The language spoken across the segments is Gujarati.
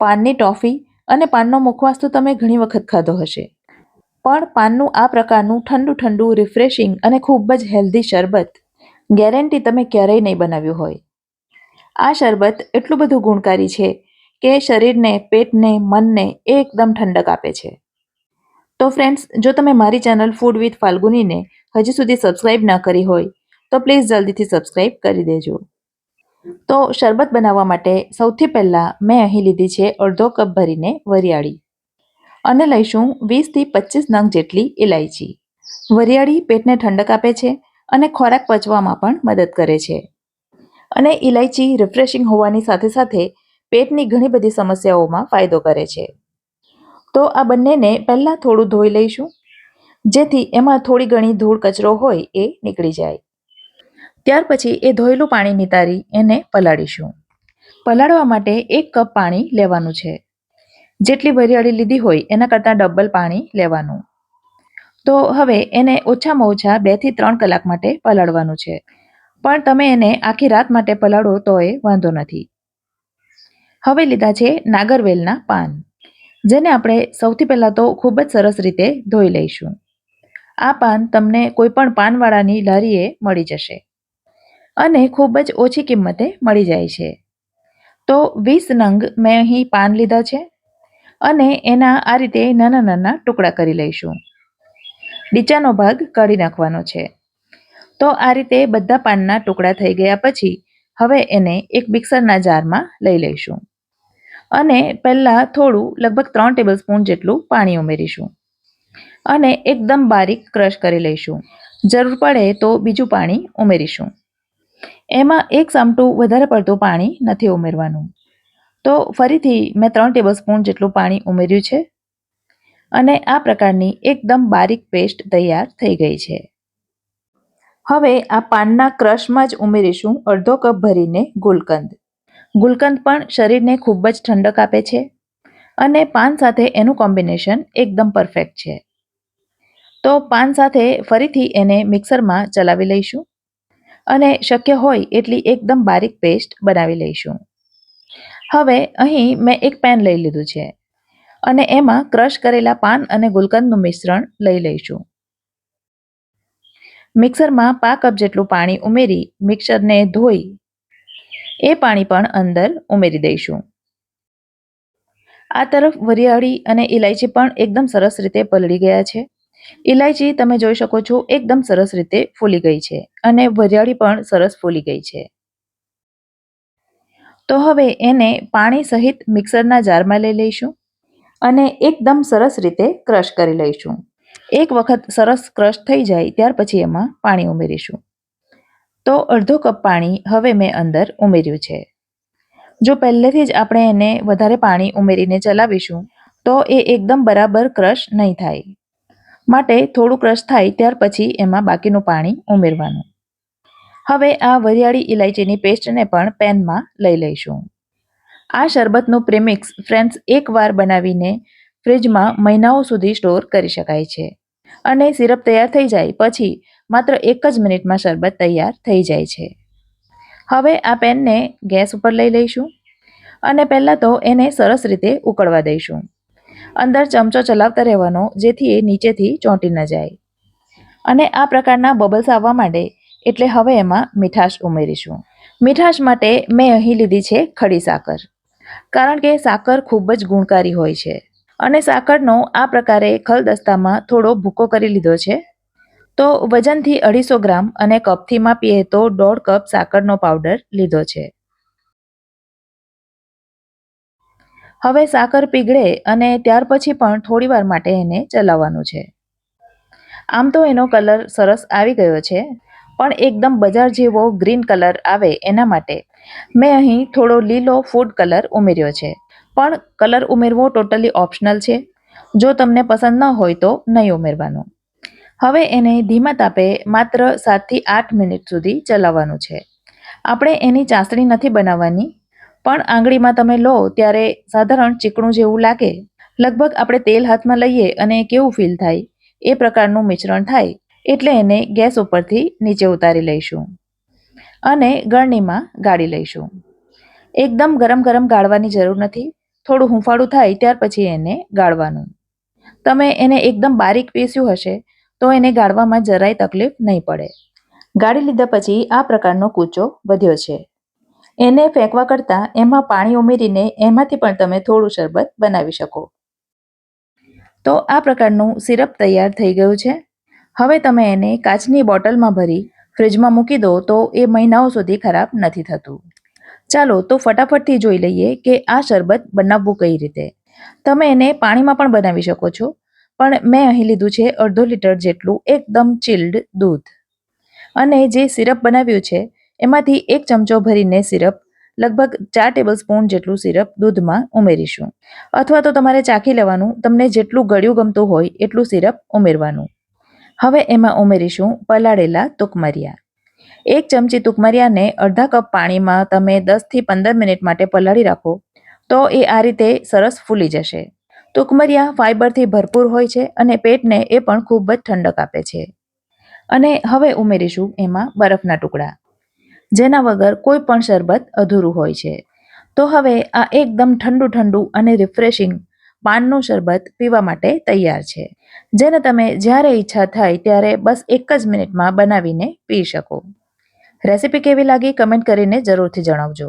પાનની ટોફી અને પાનનો મુખવાસ તો તમે ઘણી વખત ખાધો હશે, પણ પાનનું આ પ્રકારનું ઠંડુ ઠંડુ રિફ્રેશિંગ અને ખૂબ જ હેલ્ધી શરબત ગેરંટી તમે ક્યારેય નહીં બનાવ્યું હોય. આ શરબત એટલું બધું ગુણકારી છે કે શરીરને, પેટને, મનને એકદમ ઠંડક આપે છે. તો ફ્રેન્ડ્સ, જો તમે મારી ચેનલ ફૂડ વિથ ફાલ્ગુનીને હજી સુધી સબસ્ક્રાઇબ ન કરી હોય તો પ્લીઝ જલ્દીથી સબસ્ક્રાઇબ કરી દેજો. તો શરબત બનાવવા માટે સૌથી પહેલાં મેં અહીં લીધી છે અડધો કપ ભરીને વરિયાળી અને લઈશું 20થી 25 નંગ જેટલી ઇલાયચી. વરિયાળી પેટને ઠંડક આપે છે અને ખોરાક પચવામાં પણ મદદ કરે છે. અને ઇલાયચી રિફ્રેશિંગ હોવાની સાથે સાથે પેટની ઘણી બધી સમસ્યાઓમાં ફાયદો કરે છે. તો આ બંનેને પહેલાં થોડું ધોઈ લઈશું, જેથી એમાં થોડી ઘણી ધૂળ કચરો હોય એ નીકળી જાય. ત્યાર પછી એ ધોયેલું પાણી નિતારી એને પલાળીશું. પલાળવા માટે 1 કપ પાણી લેવાનું છે. જેટલી વરિયાળી લીધી હોય એના કરતાં ડબલ પાણી લેવાનું. તો હવે એને ઓછામાં ઓછા 2 થી 3 કલાક માટે પલાળવાનું છે. પણ તમે એને આખી રાત માટે પલાળો તોય વાંધો નથી. હવે લીધા છે નાગરવેલના પાન, જેને આપણે સૌથી પહેલાં તો ખૂબ જ સરસ રીતે ધોઈ લઈશું. આ પાન તમને કોઈ પણ પાનવાળાની લારીએ મળી જશે અને ખૂબ જ ઓછી કિંમતે મળી જાય છે. તો 20 નંગ મેં અહીં પાન લીધા છે અને એના આ રીતે નાના નાના ટુકડા કરી લઈશું. ડીચાનો ભાગ કાઢી નાખવાનો છે. તો આ રીતે બધા પાનના ટુકડા થઈ ગયા પછી હવે એને એક મિક્સરના જારમાં લઈ લઈશું અને પહેલાં થોડું લગભગ 3 ટેબલસ્પૂન જેટલું પાણી ઉમેરીશું અને એકદમ બારીક ક્રશ કરી લઈશું. જરૂર પડે તો બીજું પાણી ઉમેરીશું. એમાં 1 સામટું વધારે પડતું પાણી નથી ઉમેરવાનું. તો ફરીથી મેં 3 ટેબલસ્પૂન જેટલું પાણી ઉમેર્યું છે અને આ પ્રકારની એકદમ બારીક પેસ્ટ તૈયાર થઈ ગઈ છે. હવે આ પાનના ક્રશમાં જ ઉમેરીશું અડધો કપ ભરીને ગુલકંદ. ગુલકંદ પણ શરીરને ખૂબ જ ઠંડક આપે છે અને પાન સાથે એનું કોમ્બિનેશન એકદમ પરફેક્ટ છે. તો પાન સાથે ફરીથી એને મિક્સરમાં ચલાવી લઈશું અને શક્ય હોય એટલી એકદમ બારીક પેસ્ટ બનાવી લઈશું. હવે અહીં મેં એક પેન લઈ લીધું છે અને એમાં ક્રશ કરેલા પાન અને ગુલકંદનું મિશ્રણ લઈ લઈશું. મિક્સરમાં 5 કપ જેટલું પાણી ઉમેરી મિક્સરને ધોઈ એ પાણી પણ અંદર ઉમેરી દઈશું. આ તરફ વરિયાળી અને ઇલાયચી પણ એકદમ સરસ રીતે પલળી ગયા છે. ઇલાયચી તમે જોઈ શકો છો એકદમ સરસ રીતે ફૂલી ગઈ છે અને વરિયાળી પણ સરસ ફૂલી ગઈ છે. તો હવે એને પાણી સહિત મિક્સરના જારમાં લઈ લઈશું અને એકદમ સરસ રીતે ક્રશ કરી લઈશું. એક વખત સરસ ક્રશ થઈ જાય ત્યાર પછી એમાં પાણી ઉમેરીશું. તો અડધો કપ પાણી હવે મેં અંદર ઉમેર્યું છે. જો પહેલેથી જ આપણે એને વધારે પાણી ઉમેરીને ચલાવીશું તો એ એકદમ બરાબર ક્રશ નહીં થાય. માટે થોડું ક્રશ થાય ત્યાર પછી એમાં બાકીનું પાણી ઉમેરવાનું. હવે આ વરિયાળી ઇલાયચીની પેસ્ટને પણ પેનમાં લઈ લઈશું. આ શરબતનું પ્રેમિક્સ ફ્રેન્ડ્સ એકવાર બનાવીને ફ્રિજમાં મહિનાઓ સુધી સ્ટોર કરી શકાય છે અને સિરપ તૈયાર થઈ જાય પછી માત્ર 1 જ મિનિટમાં શરબત તૈયાર થઈ જાય છે. હવે આ પેનને ગેસ ઉપર લઈ લઈશું અને પહેલાં તો એને સરસ રીતે ઉકળવા દઈશું. અંદર ચમચો ચલાવતા રહેવાનો જેથી એ નીચેથી ચોંટી ન જાય. અને આ પ્રકારના બબલ્સ આવવા માંડે એટલે હવે એમાં મીઠાશ ઉમેરીશું. મીઠાશ માટે મેં અહીં લીધી છે ખડી સાકર, કારણ કે સાકર ખૂબ જ ગુણકારી હોય છે અને સાકરનો આ પ્રકારે ખલદસ્તામાં થોડો ભૂકો કરી લીધો છે. તો વજનથી 250 ગ્રામ અને કપથી માપીએ તો 1.5 કપ સાકરનો પાવડર લીધો છે. હવે સાકર પીગળે અને ત્યાર પછી પણ થોડીવાર માટે એને ચલાવવાનું છે. આમ તો એનો કલર સરસ આવી ગયો છે, પણ એકદમ બજાર જેવો ગ્રીન કલર આવે એના માટે મેં અહીં થોડો લીલો ફૂડ કલર ઉમેર્યો છે. પણ કલર ઉમેરવો ટોટલી ઓપ્શનલ છે. જો તમને પસંદ ન હોય તો નહીં ઉમેરવાનું. હવે એને ધીમા તાપે માત્ર 7 થી 8 મિનિટ સુધી ચલાવવાનું છે. આપણે એની ચાસણી નથી બનાવવાની, પણ આંગળીમાં તમે લો ત્યારે સાધારણ ચીકણું જેવું લાગે. લગભગ આપણે તેલ હાથમાં લઈએ અને કેવું ફીલ થાય એ પ્રકારનું મિશ્રણ થાય એટલે એને ગેસ ઉપરથી નીચે ઉતારી લઈશું અને ગળણીમાં ગાળી લઈશું. એકદમ ગરમ ગરમ ગાળવાની જરૂર નથી. થોડું હુંફાળું થાય ત્યાર પછી એને ગાળવાનું. તમે એને એકદમ બારીક પીસ્યું હશે તો એને ગાળવામાં જરાય તકલીફ નહીં પડે. ગાળી લીધા પછી આ પ્રકારનો કૂચો વધ્યો છે. એને ફેંકવા કરતાં એમાં પાણી ઉમેરીને એમાંથી પણ તમે થોડું શરબત બનાવી શકો. તો આ પ્રકારનું સિરપ તૈયાર થઈ ગયું છે. હવે તમે એને કાચની બોટલમાં ભરી ફ્રીજમાં મૂકી દો તો એ મહિનાઓ સુધી ખરાબ નથી થતું. ચાલો તો ફટાફટથી જોઈ લઈએ કે આ શરબત બનાવવું કઈ રીતે. તમે એને પાણીમાં પણ બનાવી શકો છો, પણ મેં અહીં લીધું છે 1/2 લીટર જેટલું એકદમ ચિલ્ડ દૂધ. અને જે સિરપ બનાવ્યું છે એમાંથી 1 ચમચો ભરીને સિરપ, લગભગ 4 ટેબલસ્પૂન જેટલું સિરપ દૂધમાં ઉમેરીશું. અથવા તો તમારે ચાખી લેવાનું, તમને જેટલું ગળ્યું ગમતું હોય એટલું સિરપ ઉમેરવાનું. હવે એમાં ઉમેરીશું પલાળેલા તુકમરિયા. 1 ચમચી તુકમરિયાને અડધા કપ પાણીમાં તમે 10 થી 15 મિનિટ માટે પલાળી રાખો તો એ આ રીતે સરસ ફૂલી જશે. તુકમરિયા ફાઈબરથી ભરપૂર હોય છે અને પેટને એ પણ ખૂબ જ ઠંડક આપે છે. અને હવે ઉમેરીશું એમાં બરફના ટુકડા, જેના વગર કોઈ પણ શરબત અધૂરું હોય છે. તો હવે આ એકદમ ઠંડુ ઠંડુ અને રિફ્રેશિંગ પાનનું શરબત પીવા માટે તૈયાર છે, જેને તમે જ્યારે ઈચ્છા થાય ત્યારે બસ 1 જ મિનિટમાં બનાવીને પી શકો. રેસિપી કેવી લાગી કમેન્ટ કરીને જરૂરથી જણાવજો.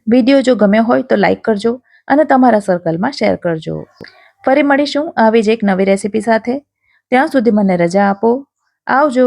વિડીયો જો ગમ્યો હોય તો લાઈક કરજો અને તમારા સર્કલમાં શેર કરજો. ફરી મળીશું આવી જ એક નવી રેસિપી સાથે. ત્યાં સુધી મને રજા આપો. આવજો.